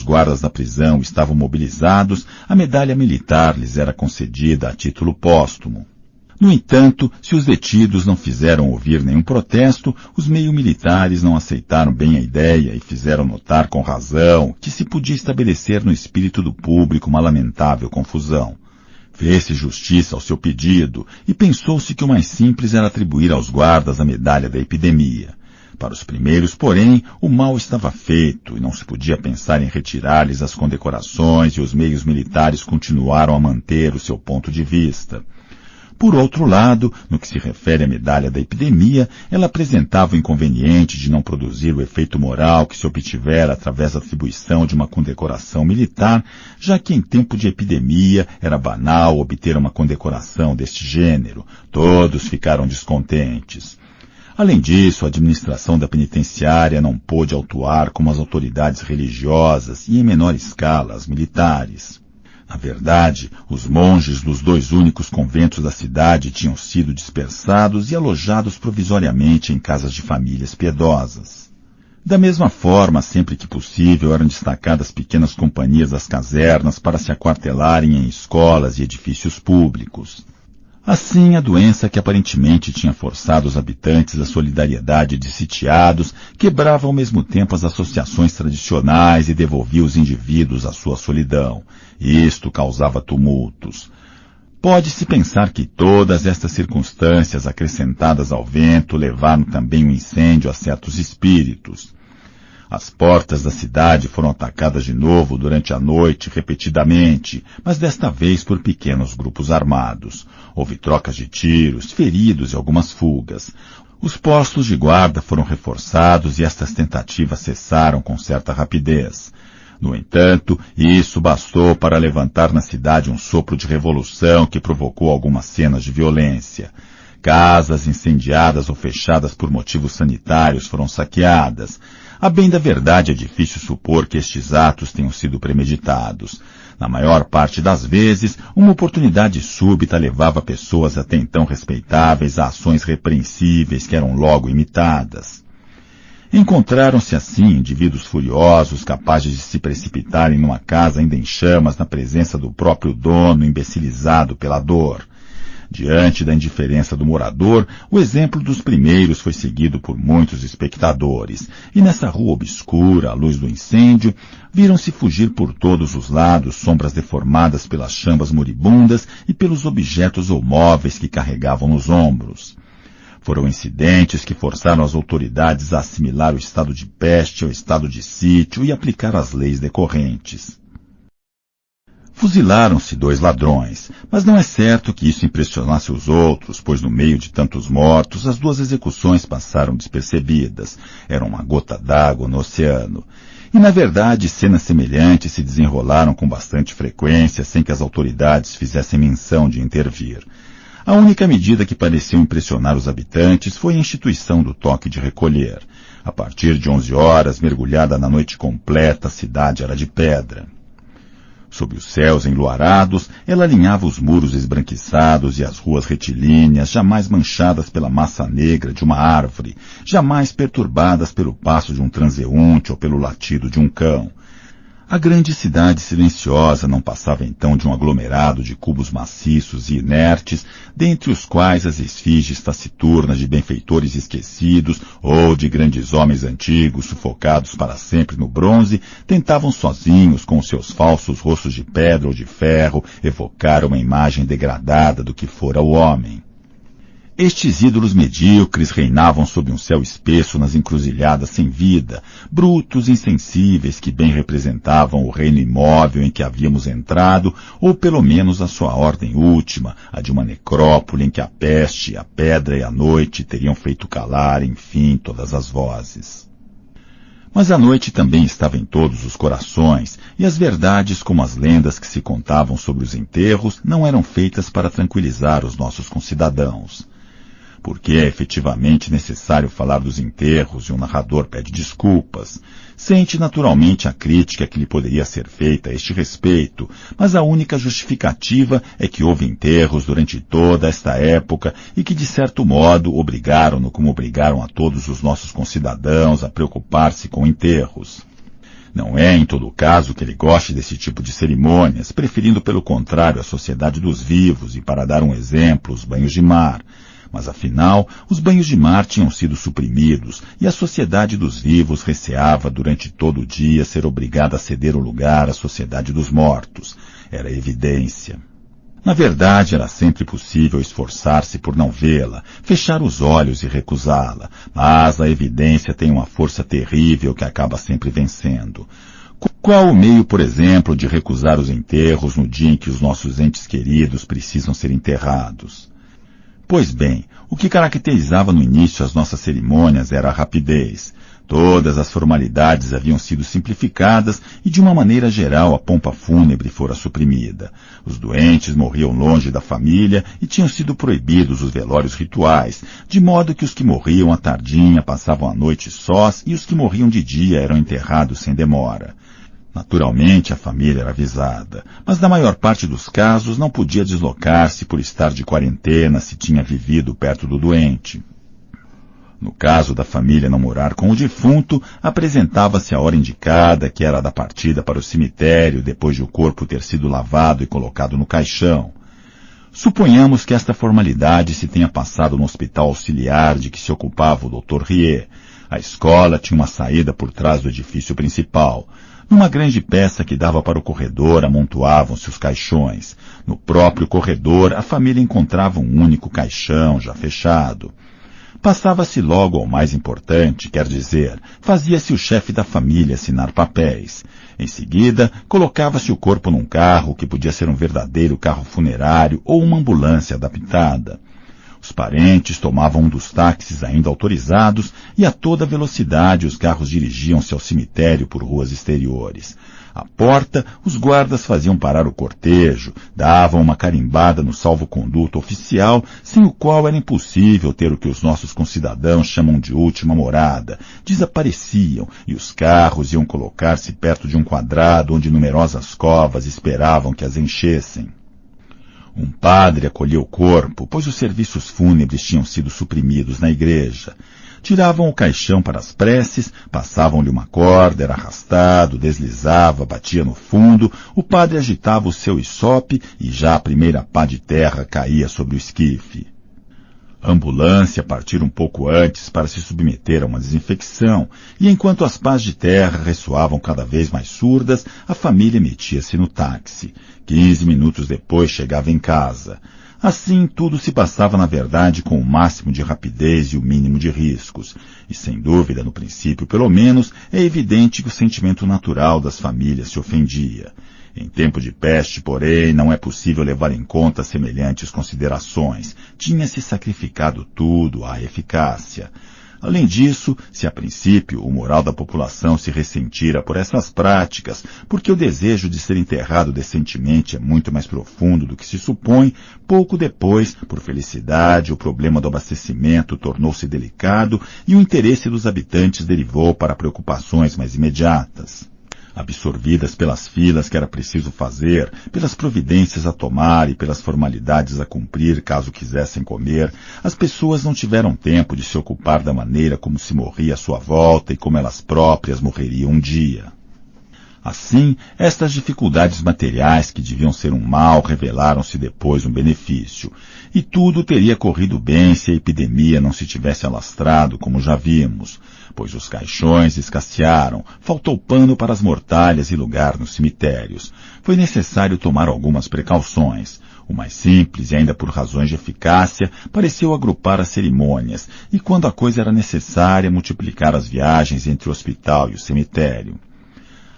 guardas da prisão estavam mobilizados, a medalha militar lhes era concedida a título póstumo. No entanto, se os detidos não fizeram ouvir nenhum protesto, os meio-militares não aceitaram bem a ideia e fizeram notar com razão que se podia estabelecer no espírito do público uma lamentável confusão. Fez-se justiça ao seu pedido e pensou-se que o mais simples era atribuir aos guardas a medalha da epidemia. Para os primeiros, porém, o mal estava feito e não se podia pensar em retirar-lhes as condecorações e os meios militares continuaram a manter o seu ponto de vista. Por outro lado, no que se refere à medalha da epidemia, ela apresentava o inconveniente de não produzir o efeito moral que se obtivera através da atribuição de uma condecoração militar, já que em tempo de epidemia era banal obter uma condecoração deste gênero. Todos ficaram descontentes. Além disso, a administração da penitenciária não pôde autuar como as autoridades religiosas e, em menor escala, as militares. Na verdade, os monges dos 2 únicos conventos da cidade tinham sido dispersados e alojados provisoriamente em casas de famílias piedosas. Da mesma forma, sempre que possível, eram destacadas pequenas companhias das casernas para se aquartelarem em escolas e edifícios públicos. Assim, a doença que aparentemente tinha forçado os habitantes à solidariedade de sitiados quebrava ao mesmo tempo as associações tradicionais e devolvia os indivíduos à sua solidão. Isto causava tumultos. Pode-se pensar que todas estas circunstâncias acrescentadas ao vento levaram também o incêndio a certos espíritos. As portas da cidade foram atacadas de novo durante a noite, repetidamente, mas desta vez por pequenos grupos armados. Houve trocas de tiros, feridos e algumas fugas. Os postos de guarda foram reforçados e estas tentativas cessaram com certa rapidez. No entanto, isso bastou para levantar na cidade um sopro de revolução que provocou algumas cenas de violência. Casas incendiadas ou fechadas por motivos sanitários foram saqueadas. A bem da verdade, é difícil supor que estes atos tenham sido premeditados. Na maior parte das vezes, uma oportunidade súbita levava pessoas até então respeitáveis a ações repreensíveis que eram logo imitadas. Encontraram-se assim indivíduos furiosos capazes de se precipitarem numa casa ainda em chamas na presença do próprio dono, imbecilizado pela dor. Diante da indiferença do morador, o exemplo dos primeiros foi seguido por muitos espectadores, e nessa rua obscura, à luz do incêndio, viram-se fugir por todos os lados sombras deformadas pelas chamas moribundas e pelos objetos ou móveis que carregavam nos ombros. Foram incidentes que forçaram as autoridades a assimilar o estado de peste ao estado de sítio e aplicar as leis decorrentes. Fuzilaram-se 2 ladrões, mas não é certo que isso impressionasse os outros, pois no meio de tantos mortos, as 2 execuções passaram despercebidas. Era uma gota d'água no oceano. E, na verdade, cenas semelhantes se desenrolaram com bastante frequência, sem que as autoridades fizessem menção de intervir. A única medida que pareceu impressionar os habitantes foi a instituição do toque de recolher. A partir de 11 horas, mergulhada na noite completa, a cidade era de pedra. Sob os céus enluarados, ela alinhava os muros esbranquiçados e as ruas retilíneas, jamais manchadas pela massa negra de uma árvore, jamais perturbadas pelo passo de um transeunte ou pelo latido de um cão. A grande cidade silenciosa não passava então de um aglomerado de cubos maciços e inertes, dentre os quais as esfinges taciturnas de benfeitores esquecidos ou de grandes homens antigos sufocados para sempre no bronze tentavam sozinhos, com seus falsos rostos de pedra ou de ferro, evocar uma imagem degradada do que fora o homem. Estes ídolos medíocres reinavam sob um céu espesso nas encruzilhadas sem vida, brutos, insensíveis, que bem representavam o reino imóvel em que havíamos entrado, ou pelo menos a sua ordem última, a de uma necrópole em que a peste, a pedra e a noite teriam feito calar, enfim, todas as vozes. Mas a noite também estava em todos os corações, e as verdades como as lendas que se contavam sobre os enterros não eram feitas para tranquilizar os nossos concidadãos. Porque é efetivamente necessário falar dos enterros e o narrador pede desculpas. Sente naturalmente a crítica que lhe poderia ser feita a este respeito, mas a única justificativa é que houve enterros durante toda esta época e que, de certo modo, obrigaram-no como obrigaram a todos os nossos concidadãos a preocupar-se com enterros. Não é, em todo caso, que ele goste desse tipo de cerimônias, preferindo, pelo contrário, a sociedade dos vivos e, para dar um exemplo, os banhos de mar. Mas, afinal, os banhos de mar tinham sido suprimidos e a sociedade dos vivos receava durante todo o dia ser obrigada a ceder o lugar à sociedade dos mortos. Era evidência. Na verdade, era sempre possível esforçar-se por não vê-la, fechar os olhos e recusá-la, mas a evidência tem uma força terrível que acaba sempre vencendo. Qual o meio, por exemplo, de recusar os enterros no dia em que os nossos entes queridos precisam ser enterrados? Pois bem, o que caracterizava no início as nossas cerimônias era a rapidez. Todas as formalidades haviam sido simplificadas e, de uma maneira geral, a pompa fúnebre fora suprimida. Os doentes morriam longe da família e tinham sido proibidos os velórios rituais, de modo que os que morriam à tardinha passavam a noite sós e os que morriam de dia eram enterrados sem demora. Naturalmente, a família era avisada, mas na maior parte dos casos não podia deslocar-se por estar de quarentena se tinha vivido perto do doente. No caso da família não morar com o defunto, apresentava-se a hora indicada, que era a da partida para o cemitério, depois de o corpo ter sido lavado e colocado no caixão. Suponhamos que esta formalidade se tenha passado no hospital auxiliar de que se ocupava o Dr. Riet. A escola tinha uma saída por trás do edifício principal. Numa grande peça que dava para o corredor, amontoavam-se os caixões. No próprio corredor, a família encontrava um único caixão, já fechado. Passava-se logo ao mais importante, quer dizer, fazia-se o chefe da família assinar papéis. Em seguida, colocava-se o corpo num carro, que podia ser um verdadeiro carro funerário ou uma ambulância adaptada. Os parentes tomavam um dos táxis ainda autorizados e a toda velocidade os carros dirigiam-se ao cemitério por ruas exteriores. À porta, os guardas faziam parar o cortejo, davam uma carimbada no salvo-conduto oficial, sem o qual era impossível ter o que os nossos concidadãos chamam de última morada. Desapareciam e os carros iam colocar-se perto de um quadrado onde numerosas covas esperavam que as enchessem. Um padre acolhia o corpo, pois os serviços fúnebres tinham sido suprimidos na igreja. Tiravam o caixão para as preces, passavam-lhe uma corda, era arrastado, deslizava, batia no fundo, o padre agitava o seu hisope e já a primeira pá de terra caía sobre o esquife. A ambulância partiu um pouco antes para se submeter a uma desinfecção, e enquanto as pás de terra ressoavam cada vez mais surdas, a família metia-se no táxi. 15 minutos depois chegava em casa. Assim, tudo se passava, na verdade, com o máximo de rapidez e o mínimo de riscos. E, sem dúvida, no princípio, pelo menos, é evidente que o sentimento natural das famílias se ofendia. Em tempo de peste, porém, não é possível levar em conta semelhantes considerações. Tinha-se sacrificado tudo à eficácia. Além disso, se a princípio o moral da população se ressentira por essas práticas, porque o desejo de ser enterrado decentemente é muito mais profundo do que se supõe, pouco depois, por felicidade, o problema do abastecimento tornou-se delicado e o interesse dos habitantes derivou para preocupações mais imediatas. Absorvidas pelas filas que era preciso fazer, pelas providências a tomar e pelas formalidades a cumprir caso quisessem comer, as pessoas não tiveram tempo de se ocupar da maneira como se morria à sua volta e como elas próprias morreriam um dia. Assim, estas dificuldades materiais que deviam ser um mal revelaram-se depois um benefício, e tudo teria corrido bem se a epidemia não se tivesse alastrado, como já vimos, pois os caixões escassearam, faltou pano para as mortalhas e lugar nos cemitérios. Foi necessário tomar algumas precauções. O mais simples, e ainda por razões de eficácia, pareceu agrupar as cerimônias, e quando a coisa era necessária, multiplicar as viagens entre o hospital e o cemitério.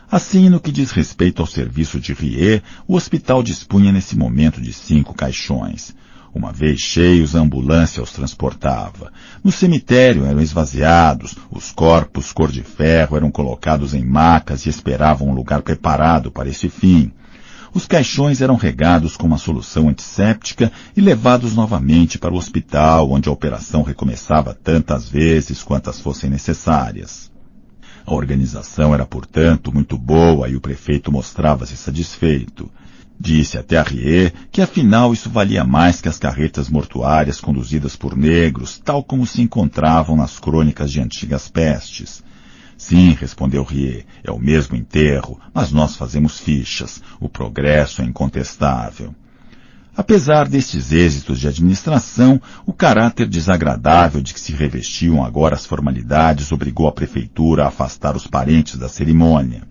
Assim, no que diz respeito ao serviço de Riet, o hospital dispunha nesse momento de 5 caixões. Uma vez cheios, a ambulância os transportava. No cemitério eram esvaziados, os corpos cor de ferro eram colocados em macas e esperavam um lugar preparado para esse fim. Os caixões eram regados com uma solução antisséptica e levados novamente para o hospital, onde a operação recomeçava tantas vezes quantas fossem necessárias. A organização era, portanto, muito boa e o prefeito mostrava-se satisfeito. Disse até a Riet que afinal isso valia mais que as carretas mortuárias conduzidas por negros, tal como se encontravam nas crônicas de antigas pestes. Sim, respondeu Rie, é o mesmo enterro, mas nós fazemos fichas. O progresso é incontestável. Apesar destes êxitos de administração, o caráter desagradável de que se revestiam agora as formalidades obrigou a prefeitura a afastar os parentes da cerimônia.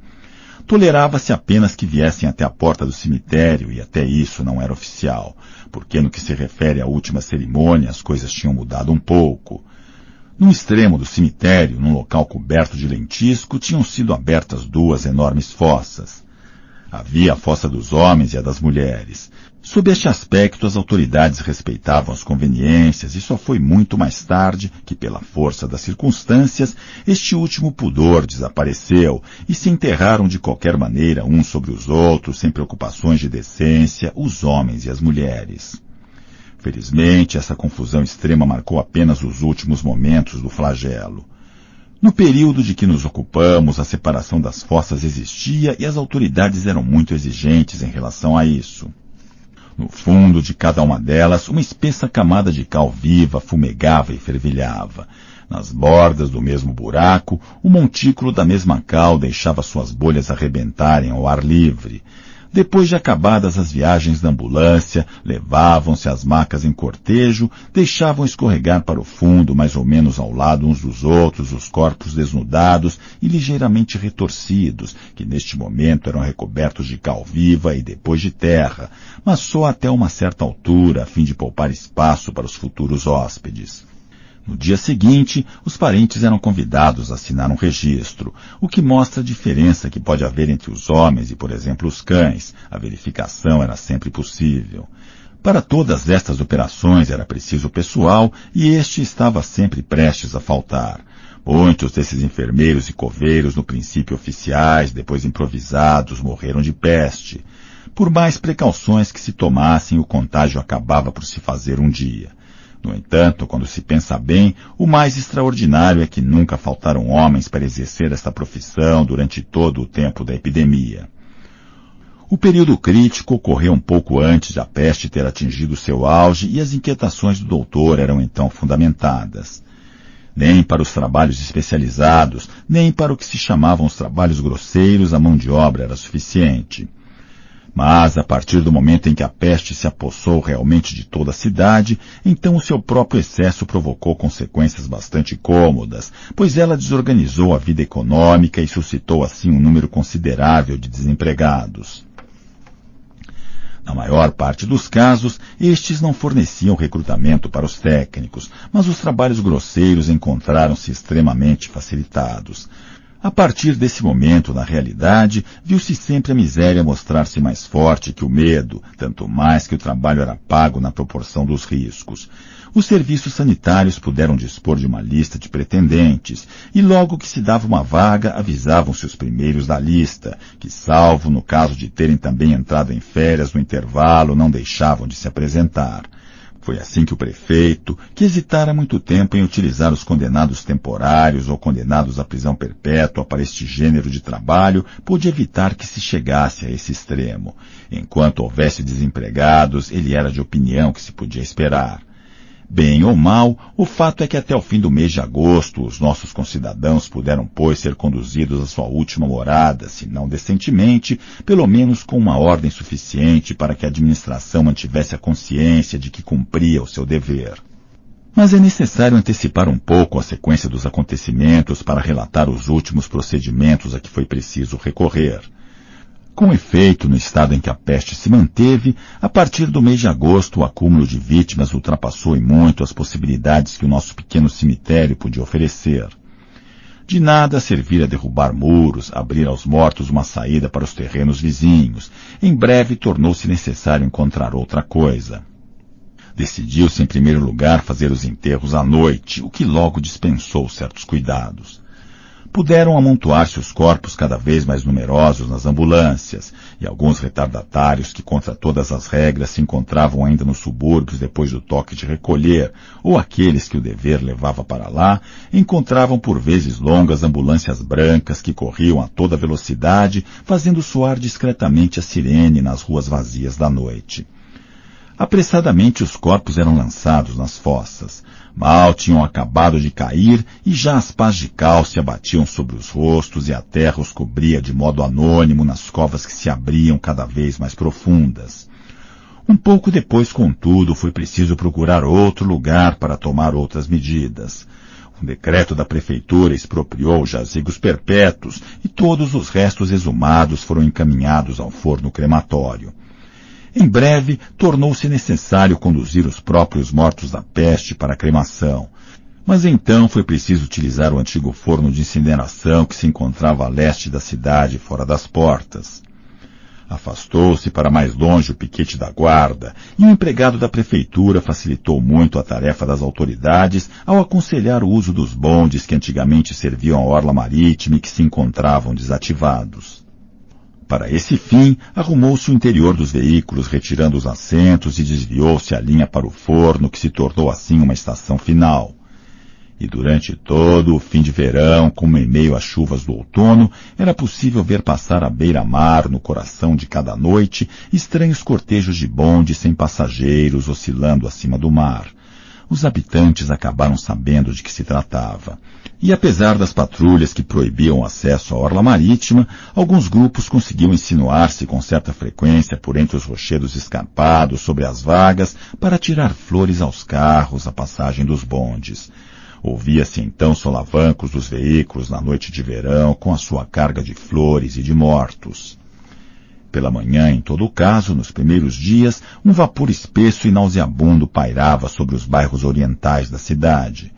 Tolerava-se apenas que viessem até a porta do cemitério, e até isso não era oficial, porque no que se refere à última cerimônia as coisas tinham mudado um pouco. No extremo do cemitério, num local coberto de lentisco, tinham sido abertas duas enormes fossas. Havia a fossa dos homens e a das mulheres. Sob este aspecto, as autoridades respeitavam as conveniências e só foi muito mais tarde que, pela força das circunstâncias, este último pudor desapareceu e se enterraram de qualquer maneira uns sobre os outros, sem preocupações de decência, os homens e as mulheres. Felizmente, essa confusão extrema marcou apenas os últimos momentos do flagelo. No período de que nos ocupamos, a separação das fossas existia e as autoridades eram muito exigentes em relação a isso. No fundo de cada uma delas, uma espessa camada de cal viva fumegava e fervilhava. Nas bordas do mesmo buraco, o montículo da mesma cal deixava suas bolhas arrebentarem ao ar livre. Depois de acabadas as viagens da ambulância, levavam-se as macas em cortejo, deixavam escorregar para o fundo, mais ou menos ao lado uns dos outros, os corpos desnudados e ligeiramente retorcidos, que neste momento eram recobertos de cal viva e depois de terra, mas só até uma certa altura, a fim de poupar espaço para os futuros hóspedes. No dia seguinte, os parentes eram convidados a assinar um registro, o que mostra a diferença que pode haver entre os homens e, por exemplo, os cães. A verificação era sempre possível. Para todas estas operações era preciso pessoal e este estava sempre prestes a faltar. Muitos desses enfermeiros e coveiros, no princípio oficiais, depois improvisados, morreram de peste. Por mais precauções que se tomassem, o contágio acabava por se fazer um dia. No entanto, quando se pensa bem, o mais extraordinário é que nunca faltaram homens para exercer esta profissão durante todo o tempo da epidemia. O período crítico ocorreu um pouco antes de a peste ter atingido seu auge e as inquietações do doutor eram então fundamentadas. Nem para os trabalhos especializados, nem para o que se chamavam os trabalhos grosseiros, a mão de obra era suficiente. Mas, a partir do momento em que a peste se apossou realmente de toda a cidade, então o seu próprio excesso provocou consequências bastante cômodas, pois ela desorganizou a vida econômica e suscitou assim um número considerável de desempregados. Na maior parte dos casos, estes não forneciam recrutamento para os técnicos, mas os trabalhos grosseiros encontraram-se extremamente facilitados. A partir desse momento, na realidade, viu-se sempre a miséria mostrar-se mais forte que o medo, tanto mais que o trabalho era pago na proporção dos riscos. Os serviços sanitários puderam dispor de uma lista de pretendentes, e logo que se dava uma vaga, avisavam-se os primeiros da lista, que, salvo no caso de terem também entrado em férias no intervalo, não deixavam de se apresentar. Foi assim que o prefeito, que hesitara muito tempo em utilizar os condenados temporários ou condenados à prisão perpétua para este gênero de trabalho, pôde evitar que se chegasse a esse extremo. Enquanto houvesse desempregados, ele era de opinião que se podia esperar. Bem ou mal, o fato é que até o fim do mês de agosto os nossos concidadãos puderam, pois, ser conduzidos à sua última morada, se não decentemente, pelo menos com uma ordem suficiente para que a administração mantivesse a consciência de que cumpria o seu dever. Mas é necessário antecipar um pouco a sequência dos acontecimentos para relatar os últimos procedimentos a que foi preciso recorrer. Com efeito, no estado em que a peste se manteve, a partir do mês de agosto o acúmulo de vítimas ultrapassou em muito as possibilidades que o nosso pequeno cemitério podia oferecer. De nada servira derrubar muros, abrir aos mortos uma saída para os terrenos vizinhos. Em breve tornou-se necessário encontrar outra coisa. Decidiu-se em primeiro lugar fazer os enterros à noite, o que logo dispensou certos cuidados. Puderam amontoar-se os corpos cada vez mais numerosos nas ambulâncias, e alguns retardatários que, contra todas as regras, se encontravam ainda nos subúrbios depois do toque de recolher, ou aqueles que o dever levava para lá, encontravam por vezes longas ambulâncias brancas que corriam a toda velocidade, fazendo soar discretamente a sirene nas ruas vazias da noite. Apressadamente os corpos eram lançados nas fossas. Mal tinham acabado de cair e já as pás de cal se abatiam sobre os rostos e a terra os cobria de modo anônimo nas covas que se abriam cada vez mais profundas. Um pouco depois, contudo, foi preciso procurar outro lugar para tomar outras medidas. Um decreto da prefeitura expropriou jazigos perpétuos e todos os restos exumados foram encaminhados ao forno crematório. Em breve, tornou-se necessário conduzir os próprios mortos da peste para a cremação. Mas então foi preciso utilizar o antigo forno de incineração que se encontrava a leste da cidade, fora das portas. Afastou-se para mais longe o piquete da guarda, e o empregado da prefeitura facilitou muito a tarefa das autoridades ao aconselhar o uso dos bondes que antigamente serviam à orla marítima e que se encontravam desativados. Para esse fim, arrumou-se o interior dos veículos, retirando os assentos, e desviou-se a linha para o forno, que se tornou assim uma estação final. E durante todo o fim de verão, como em meio às chuvas do outono, era possível ver passar à beira-mar, no coração de cada noite, estranhos cortejos de bondes sem passageiros oscilando acima do mar. Os habitantes acabaram sabendo de que se tratava. E apesar das patrulhas que proibiam o acesso à orla marítima, alguns grupos conseguiam insinuar-se com certa frequência por entre os rochedos escarpados sobre as vagas para tirar flores aos carros à passagem dos bondes. Ouvia-se então solavancos dos veículos na noite de verão com a sua carga de flores e de mortos. Pela manhã, em todo o caso, nos primeiros dias, um vapor espesso e nauseabundo pairava sobre os bairros orientais da cidade.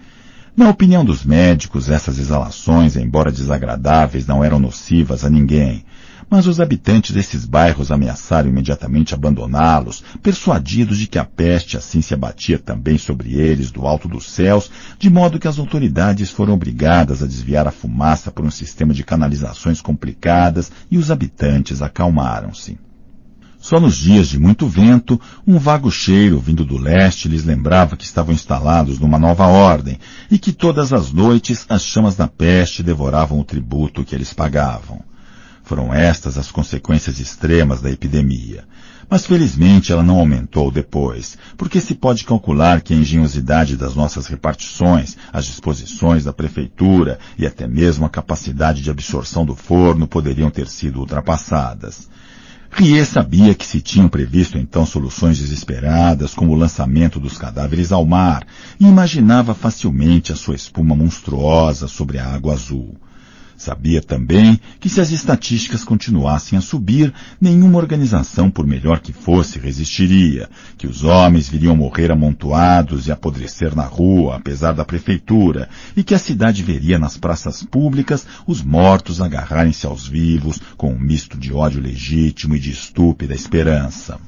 Na opinião dos médicos, essas exalações, embora desagradáveis, não eram nocivas a ninguém, mas os habitantes desses bairros ameaçaram imediatamente abandoná-los, persuadidos de que a peste assim se abatia também sobre eles do alto dos céus, de modo que as autoridades foram obrigadas a desviar a fumaça por um sistema de canalizações complicadas e os habitantes acalmaram-se. Só nos dias de muito vento, um vago cheiro vindo do leste lhes lembrava que estavam instalados numa nova ordem e que todas as noites as chamas da peste devoravam o tributo que eles pagavam. Foram estas as consequências extremas da epidemia. Mas felizmente ela não aumentou depois, porque se pode calcular que a engenhosidade das nossas repartições, as disposições da prefeitura e até mesmo a capacidade de absorção do forno poderiam ter sido ultrapassadas. Rie sabia que se tinham previsto então soluções desesperadas, como o lançamento dos cadáveres ao mar, e imaginava facilmente a sua espuma monstruosa sobre a água azul. Sabia também que se as estatísticas continuassem a subir, nenhuma organização, por melhor que fosse, resistiria, que os homens viriam morrer amontoados e apodrecer na rua, apesar da prefeitura, e que a cidade veria nas praças públicas os mortos agarrarem-se aos vivos com um misto de ódio legítimo e de estúpida esperança.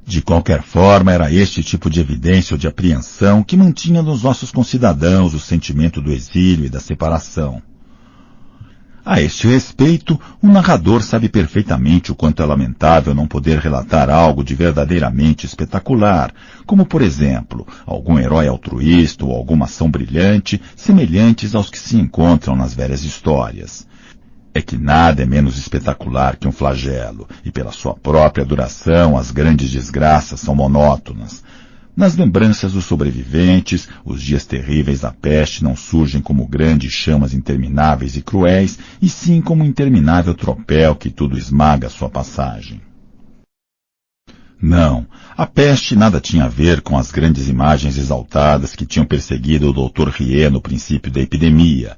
De qualquer forma, era este tipo de evidência ou de apreensão que mantinha nos nossos concidadãos o sentimento do exílio e da separação. A este respeito, o narrador sabe perfeitamente o quanto é lamentável não poder relatar algo de verdadeiramente espetacular, como, por exemplo, algum herói altruísta ou alguma ação brilhante, semelhantes aos que se encontram nas velhas histórias. É que nada é menos espetacular que um flagelo, e pela sua própria duração as grandes desgraças são monótonas. Nas lembranças dos sobreviventes, os dias terríveis da peste não surgem como grandes chamas intermináveis e cruéis, e sim como um interminável tropel que tudo esmaga à sua passagem. Não, a peste nada tinha a ver com as grandes imagens exaltadas que tinham perseguido o Dr. Rie no princípio da epidemia.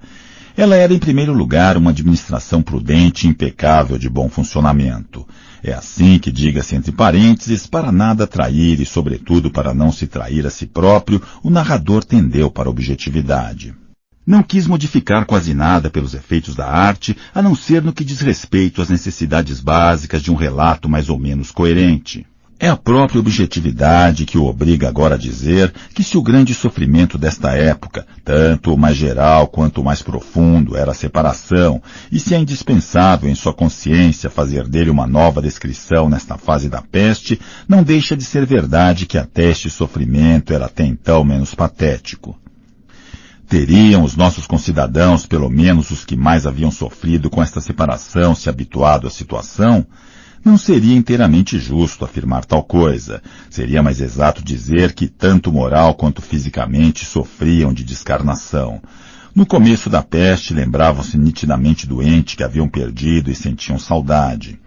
Ela era, em primeiro lugar, uma administração prudente e impecável de bom funcionamento. É assim que, diga-se entre parênteses, para nada trair e, sobretudo, para não se trair a si próprio, o narrador tendeu para a objetividade. Não quis modificar quase nada pelos efeitos da arte, a não ser no que diz respeito às necessidades básicas de um relato mais ou menos coerente. É a própria objetividade que o obriga agora a dizer que se o grande sofrimento desta época, tanto o mais geral quanto o mais profundo, era a separação, e se é indispensável em sua consciência fazer dele uma nova descrição nesta fase da peste, não deixa de ser verdade que até este sofrimento era até então menos patético. Teriam os nossos concidadãos, pelo menos os que mais haviam sofrido com esta separação, se habituado à situação? Não seria inteiramente justo afirmar tal coisa. Seria mais exato dizer que tanto moral quanto fisicamente sofriam de descarnação. No começo da peste, lembravam-se nitidamente do ente que haviam perdido e sentiam saudade.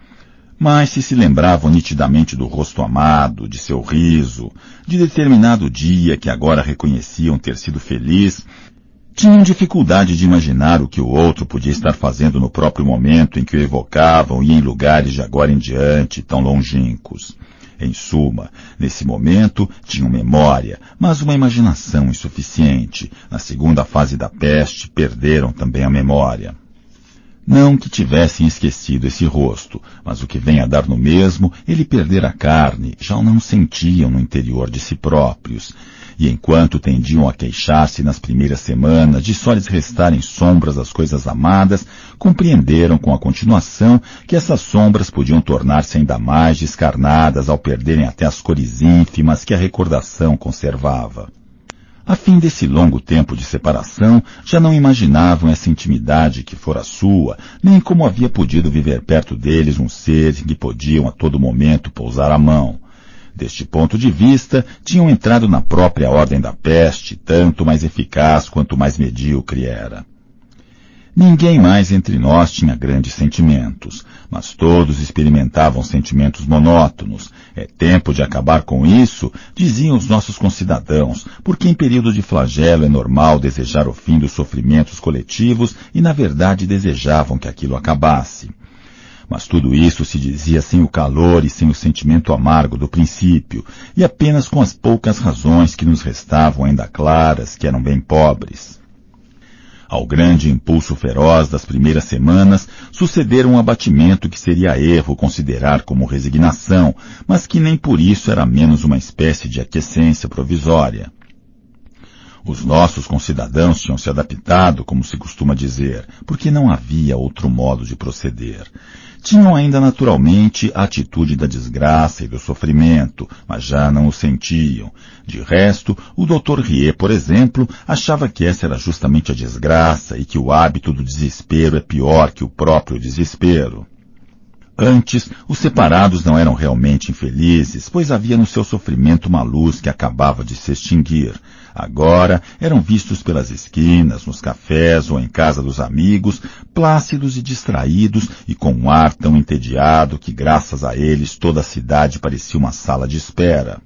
Mas se lembravam nitidamente do rosto amado, de seu riso, de determinado dia que agora reconheciam ter sido feliz, tinham dificuldade de imaginar o que o outro podia estar fazendo no próprio momento em que o evocavam e em lugares de agora em diante tão longínquos. Em suma, nesse momento tinham memória, mas uma imaginação insuficiente. Na segunda fase da peste, perderam também a memória. Não que tivessem esquecido esse rosto, mas o que vem a dar no mesmo, ele perder a carne, já o não sentiam no interior de si próprios. E enquanto tendiam a queixar-se nas primeiras semanas de só lhes restarem sombras das coisas amadas, compreenderam com a continuação que essas sombras podiam tornar-se ainda mais descarnadas ao perderem até as cores ínfimas que a recordação conservava. A fim desse longo tempo de separação, já não imaginavam essa intimidade que fora sua, nem como havia podido viver perto deles um ser em que podiam a todo momento pousar a mão. Deste ponto de vista, tinham entrado na própria ordem da peste, tanto mais eficaz quanto mais medíocre era. Ninguém mais entre nós tinha grandes sentimentos, mas todos experimentavam sentimentos monótonos. É tempo de acabar com isso, diziam os nossos concidadãos, porque em período de flagelo é normal desejar o fim dos sofrimentos coletivos e, na verdade, desejavam que aquilo acabasse. Mas tudo isso se dizia sem o calor e sem o sentimento amargo do princípio, e apenas com as poucas razões que nos restavam ainda claras, que eram bem pobres. Ao grande impulso feroz das primeiras semanas, sucedera um abatimento que seria erro considerar como resignação, mas que nem por isso era menos uma espécie de aquiescência provisória. Os nossos concidadãos tinham se adaptado, como se costuma dizer, porque não havia outro modo de proceder. Tinham ainda naturalmente a atitude da desgraça e do sofrimento, mas já não o sentiam. De resto, o Dr. Riet, por exemplo, achava que essa era justamente a desgraça e que o hábito do desespero é pior que o próprio desespero. Antes, os separados não eram realmente infelizes, pois havia no seu sofrimento uma luz que acabava de se extinguir. Agora, eram vistos pelas esquinas, nos cafés ou em casa dos amigos, plácidos e distraídos e com um ar tão entediado que, graças a eles, toda a cidade parecia uma sala de espera.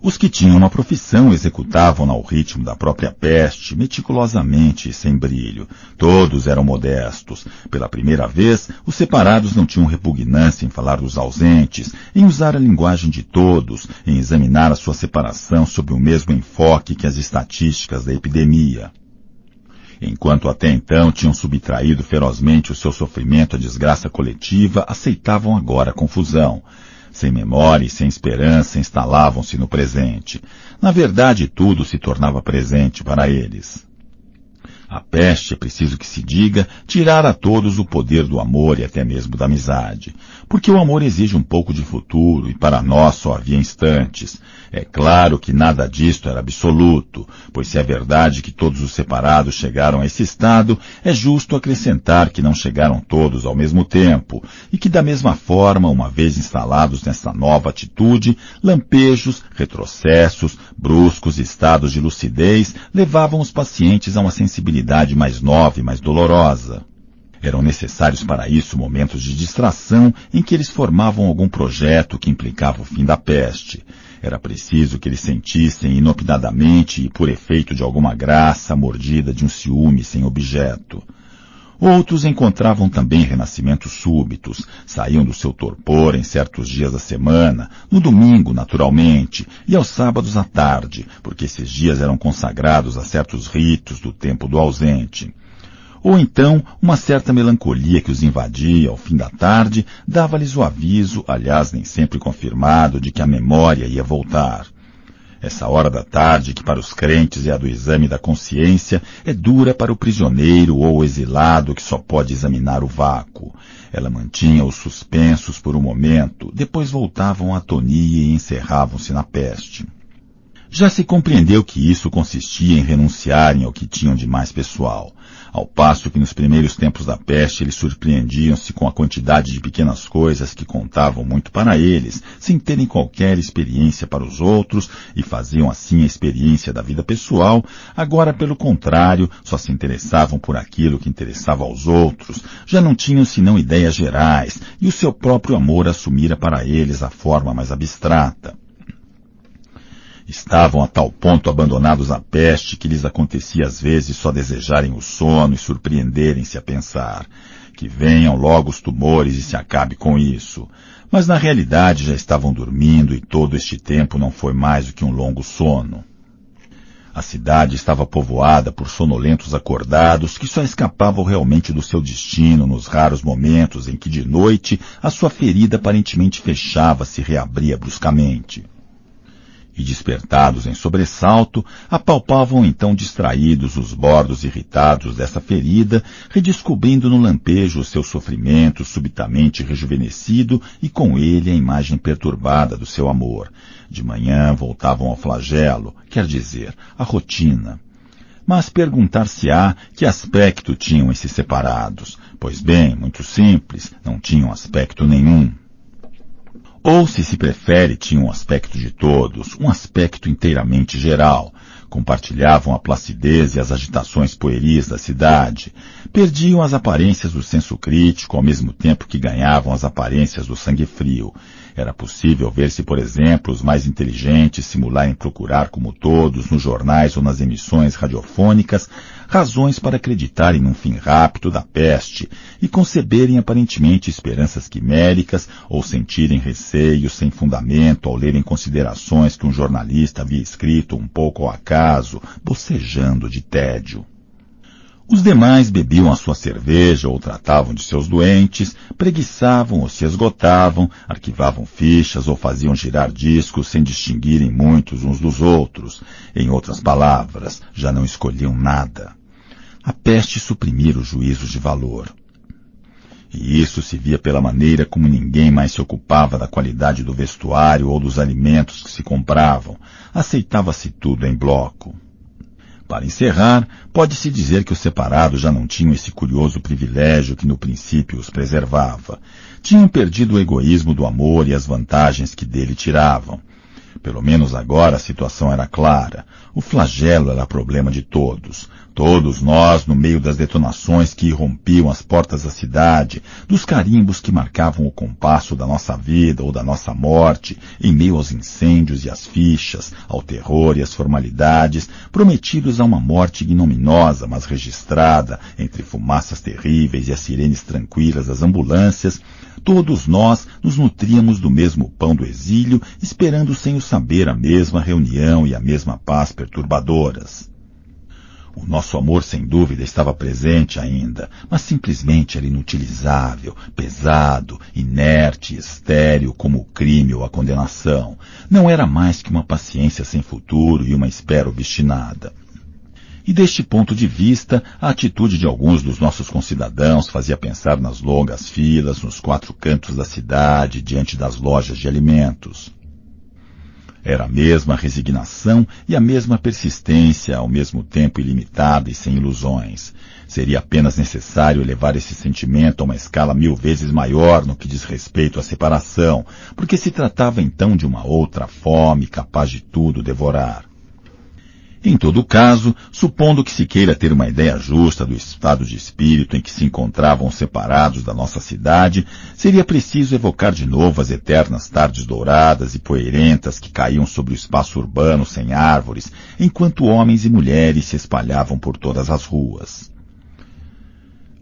Os que tinham uma profissão executavam-na ao ritmo da própria peste, meticulosamente e sem brilho. Todos eram modestos. Pela primeira vez, os separados não tinham repugnância em falar dos ausentes, em usar a linguagem de todos, em examinar a sua separação sob o mesmo enfoque que as estatísticas da epidemia. Enquanto até então tinham subtraído ferozmente o seu sofrimento à desgraça coletiva, aceitavam agora a confusão. Sem memória e sem esperança, instalavam-se no presente. Na verdade, tudo se tornava presente para eles. A peste, é preciso que se diga, tirara a todos o poder do amor e até mesmo da amizade. Porque o amor exige um pouco de futuro e para nós só havia instantes. É claro que nada disto era absoluto, pois se é verdade que todos os separados chegaram a esse estado, é justo acrescentar que não chegaram todos ao mesmo tempo, e que da mesma forma, uma vez instalados nessa nova atitude, lampejos, retrocessos, bruscos estados de lucidez levavam os pacientes a uma sensibilidade mais nova e mais dolorosa. Eram necessários para isso momentos de distração em que eles formavam algum projeto que implicava o fim da peste. Era preciso que eles sentissem inopinadamente e por efeito de alguma graça a mordida de um ciúme sem objeto. Outros encontravam também renascimentos súbitos, saíam do seu torpor em certos dias da semana, no domingo, naturalmente, e aos sábados à tarde, porque esses dias eram consagrados a certos ritos do tempo do ausente. Ou então, uma certa melancolia que os invadia ao fim da tarde, dava-lhes o aviso, aliás nem sempre confirmado, de que a memória ia voltar. Essa hora da tarde, que para os crentes é a do exame da consciência, é dura para o prisioneiro ou o exilado que só pode examinar o vácuo. Ela mantinha os suspensos por um momento, depois voltavam à atonia e encerravam-se na peste. Já se compreendeu que isso consistia em renunciarem ao que tinham de mais pessoal, ao passo que nos primeiros tempos da peste eles surpreendiam-se com a quantidade de pequenas coisas que contavam muito para eles, sem terem qualquer experiência para os outros, e faziam assim a experiência da vida pessoal. Agora, pelo contrário, só se interessavam por aquilo que interessava aos outros, já não tinham senão ideias gerais, e o seu próprio amor assumira para eles a forma mais abstrata. Estavam a tal ponto abandonados à peste que lhes acontecia às vezes só desejarem o sono e surpreenderem-se a pensar que venham logo os tumores e se acabe com isso. Mas na realidade já estavam dormindo e todo este tempo não foi mais do que um longo sono. A cidade estava povoada por sonolentos acordados que só escapavam realmente do seu destino nos raros momentos em que de noite a sua ferida aparentemente fechava-se e reabria bruscamente. E despertados em sobressalto, apalpavam então distraídos os bordos irritados dessa ferida, redescobrindo no lampejo o seu sofrimento subitamente rejuvenescido e com ele a imagem perturbada do seu amor. De manhã voltavam ao flagelo, quer dizer, à rotina. Mas perguntar-se-á que aspecto tinham esses separados. Pois bem, muito simples, não tinham aspecto nenhum. Ou, se prefere, tinham um aspecto de todos, um aspecto inteiramente geral. Compartilhavam a placidez e as agitações pueris da cidade. Perdiam as aparências do senso crítico ao mesmo tempo que ganhavam as aparências do sangue frio. Era possível ver-se, por exemplo, os mais inteligentes simularem procurar, como todos, nos jornais ou nas emissões radiofônicas, razões para acreditarem num fim rápido da peste e conceberem aparentemente esperanças quiméricas ou sentirem receios sem fundamento ao lerem considerações que um jornalista havia escrito um pouco ao acaso, bocejando de tédio. Os demais bebiam a sua cerveja ou tratavam de seus doentes, preguiçavam ou se esgotavam, arquivavam fichas ou faziam girar discos sem distinguirem muitos uns dos outros. Em outras palavras, já não escolhiam nada. A peste suprimira os juízos de valor. E isso se via pela maneira como ninguém mais se ocupava da qualidade do vestuário ou dos alimentos que se compravam. Aceitava-se tudo em bloco. Para encerrar, pode-se dizer que os separados já não tinham esse curioso privilégio que no princípio os preservava. Tinham perdido o egoísmo do amor e as vantagens que dele tiravam. Pelo menos agora a situação era clara. O flagelo era problema de todos. Todos nós, no meio das detonações que irrompiam as portas da cidade, dos carimbos que marcavam o compasso da nossa vida ou da nossa morte, em meio aos incêndios e às fichas, ao terror e às formalidades, prometidos a uma morte ignominiosa, mas registrada entre fumaças terríveis e as sirenes tranquilas das ambulâncias, todos nós nos nutríamos do mesmo pão do exílio, esperando sem o saber a mesma reunião e a mesma paz perturbadoras. O nosso amor, sem dúvida, estava presente ainda, mas simplesmente era inutilizável, pesado, inerte, estéril como o crime ou a condenação. Não era mais que uma paciência sem futuro e uma espera obstinada. E deste ponto de vista, a atitude de alguns dos nossos concidadãos fazia pensar nas longas filas, nos quatro cantos da cidade, diante das lojas de alimentos. Era a mesma resignação e a mesma persistência, ao mesmo tempo ilimitada e sem ilusões. Seria apenas necessário elevar esse sentimento a uma escala 1000 vezes maior no que diz respeito à separação, porque se tratava então de uma outra fome capaz de tudo devorar. Em todo caso, supondo que se queira ter uma ideia justa do estado de espírito em que se encontravam os separados da nossa cidade, seria preciso evocar de novo as eternas tardes douradas e poeirentas que caíam sobre o espaço urbano sem árvores, enquanto homens e mulheres se espalhavam por todas as ruas.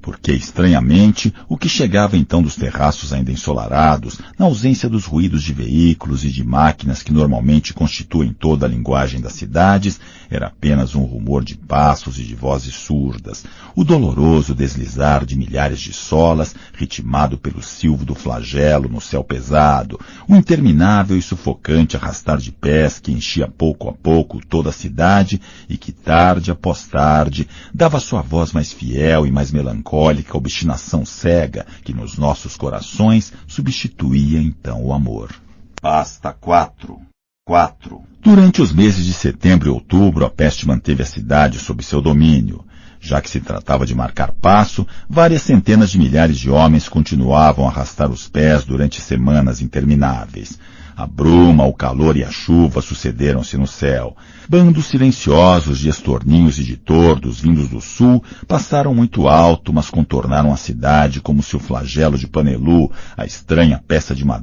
Porque, estranhamente, o que chegava então dos terraços ainda ensolarados, na ausência dos ruídos de veículos e de máquinas que normalmente constituem toda a linguagem das cidades, era apenas um rumor de passos e de vozes surdas, o doloroso deslizar de milhares de solas, ritmado pelo silvo do flagelo no céu pesado, o interminável e sufocante arrastar de pés que enchia pouco a pouco toda a cidade e que, tarde após tarde, dava sua voz mais fiel e mais melancólica obstinação cega que nos nossos corações substituía então o amor. Pasta 4. 4. Durante os meses de setembro e outubro, a peste manteve a cidade sob seu domínio. Já que se tratava de marcar passo, várias centenas de milhares de homens continuavam a arrastar os pés durante semanas intermináveis. A bruma, o calor e a chuva sucederam-se no céu. Bandos silenciosos de estorninhos e de tordos vindos do sul passaram muito alto, mas contornaram a cidade como se o flagelo de Panelu, a estranha peça de madeira,